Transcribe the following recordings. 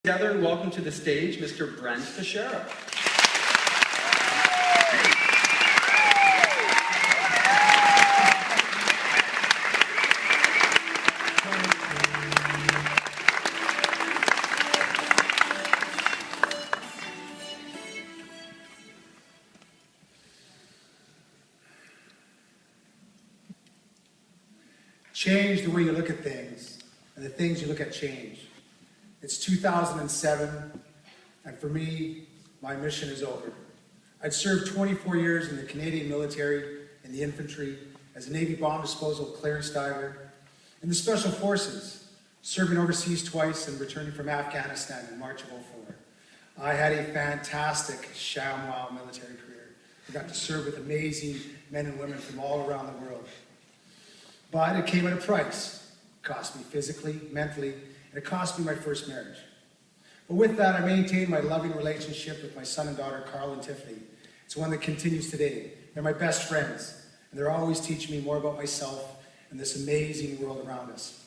Together, welcome to the stage, Mr. Brent Beshara. Change the way you look at things, and the things you look at change. It's 2007, and for me, my mission is over. I'd served 24 years in the Canadian military, in the infantry, as a Navy bomb disposal clearance diver, in the Special Forces, serving overseas twice and returning from Afghanistan in March of '04. I had a fantastic ShamWow military career. I got to serve with amazing men and women from all around the world. But it came at a price. It cost me physically, mentally, and it cost me my first marriage. But with that, I maintained my loving relationship with my son and daughter, Carl and Tiffany. It's one that continues today. They're my best friends, and they're always teaching me more about myself and this amazing world around us.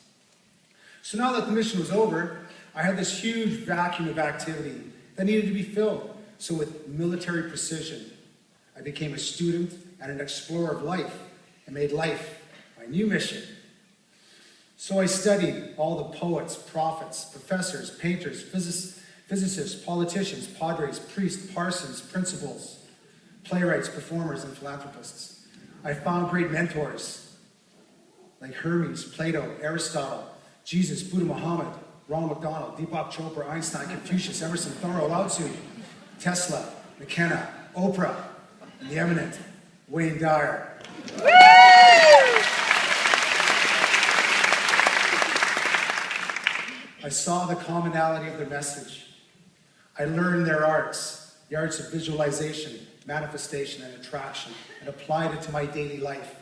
So now that the mission was over, I had this huge vacuum of activity that needed to be filled. So with military precision, I became a student and an explorer of life and made life my new mission. So I studied all the poets, prophets, professors, painters, physicists, politicians, padres, priests, parsons, principals, playwrights, performers, and philanthropists. I found great mentors like Hermes, Plato, Aristotle, Jesus, Buddha, Muhammad, Ronald McDonald, Deepak Chopra, Einstein, Confucius, Emerson, Thoreau, Lao Tzu, Tesla, McKenna, Oprah, and the eminent Wayne Dyer. I saw the commonality of their message. I learned their arts, the arts of visualization, manifestation, and attraction, and applied it to my daily life.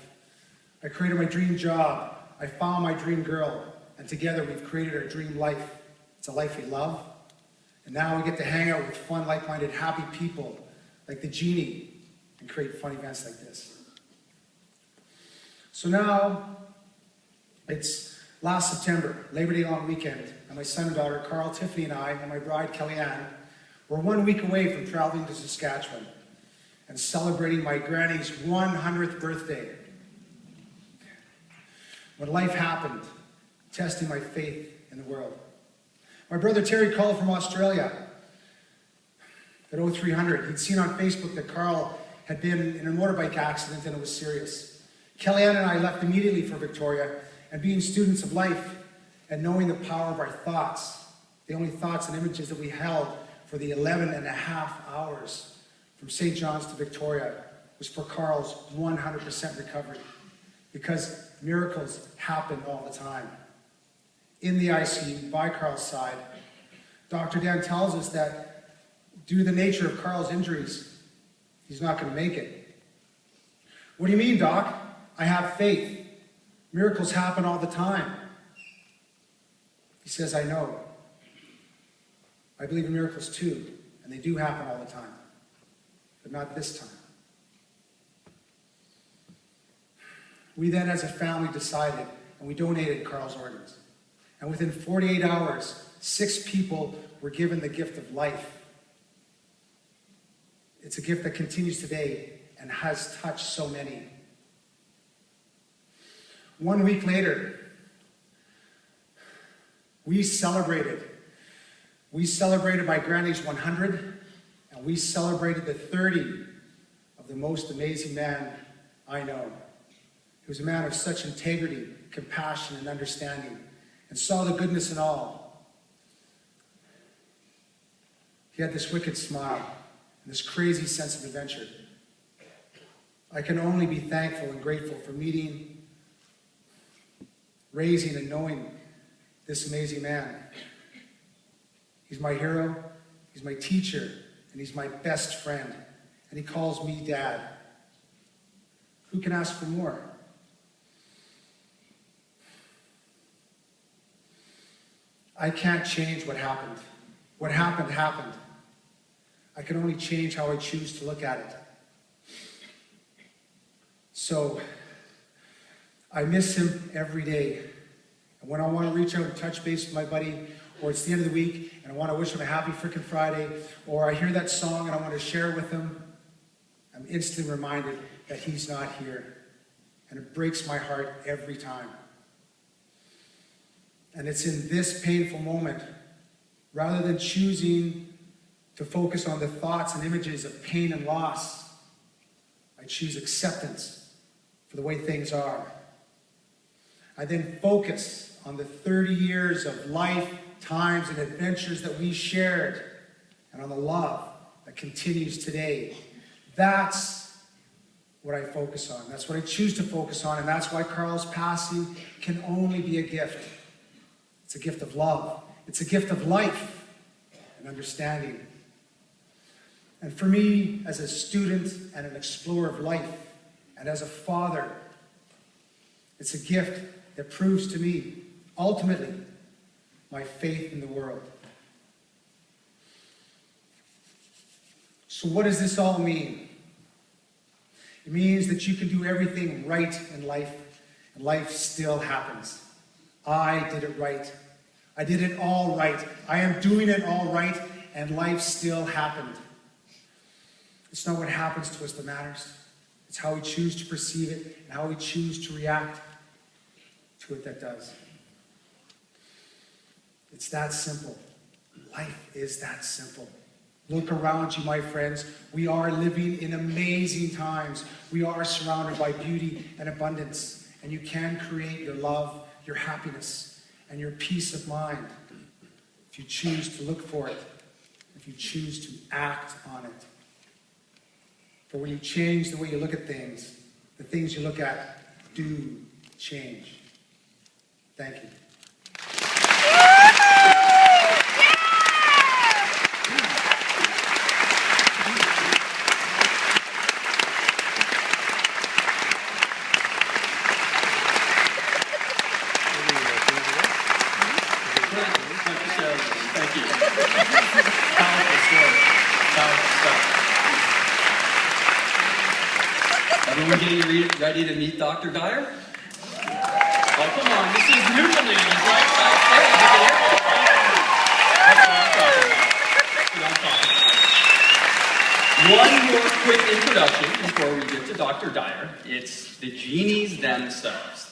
I created my dream job. I found my dream girl, and together we've created our dream life. It's a life we love, and now we get to hang out with fun, like-minded, happy people like the Genie and create fun events like this. So now it's last September, Labor Day long weekend, and my son and daughter, Carl, Tiffany, and I, and my bride, Keli-Ann, were 1 week away from traveling to Saskatchewan and celebrating my granny's 100th birthday. When life happened, testing my faith in the world. My brother Terry called from Australia at 0300. He'd seen on Facebook that Carl had been in a motorbike accident and it was serious. Keli-Ann and I left immediately for Victoria, and being students of life and knowing the power of our thoughts, the only thoughts and images that we held for the 11.5 hours from St. John's to Victoria was for Carl's 100% recovery, because miracles happen all the time. In the ICU, by Carl's side, Dr. Dan tells us that due to the nature of Carl's injuries, he's not going to make it. What do you mean, Doc? I have faith. Miracles happen all the time. He says, I know. I believe in miracles too, and they do happen all the time, but not this time. We then, as a family, decided, and we donated Carl's organs. And within 48 hours, 6 people were given the gift of life. It's a gift that continues today and has touched so many. 1 week later, we celebrated. We celebrated my granny's 100, and we celebrated the 30 of the most amazing man I know. He was a man of such integrity, compassion, and understanding, and saw the goodness in all. He had this wicked smile and this crazy sense of adventure. I can only be thankful and grateful for meeting, raising, and knowing this amazing man. He's my hero, he's my teacher, and he's my best friend. And he calls me Dad. Who can ask for more? I can't change what happened. What happened, happened. I can only change how I choose to look at it. So, I miss him every day. And when I want to reach out and touch base with my buddy or it's the end of the week and I want to wish them a happy frickin' Friday, or I hear that song and I want to share it with them, I'm instantly reminded that he's not here. And it breaks my heart every time. And it's in this painful moment, rather than choosing to focus on the thoughts and images of pain and loss, I choose acceptance for the way things are. I then focus on the 30 years of life, times, and adventures that we shared, and on the love that continues today. That's what I focus on. That's what I choose to focus on, and that's why Carl's passing can only be a gift. It's a gift of love. It's a gift of life and understanding. And for me, as a student and an explorer of life, and as a father, it's a gift that proves to me, ultimately, my faith in the world. So what does this all mean? It means that you can do everything right in life, and life still happens. I did it right. I did it all right. I am doing it all right, and life still happened. It's not what happens to us that matters. It's how we choose to perceive it and how we choose to react to it that does. It's that simple. Life is that simple. Look around you, my friends. We are living in amazing times. We are surrounded by beauty and abundance. And you can create your love, your happiness, and your peace of mind if you choose to look for it, if you choose to act on it. But when you change the way you look at things, the things you look at do change. Thank you. Thank you. Powerful story. Powerful stuff. Everyone getting ready to meet Dr. Dyer? Oh, come on. This is Newfoundland. He's right there. You can hear it. That's what I'm talking about. That's what I'm talking about. One more quick introduction before we get to Dr. Dyer. It's the genies themselves.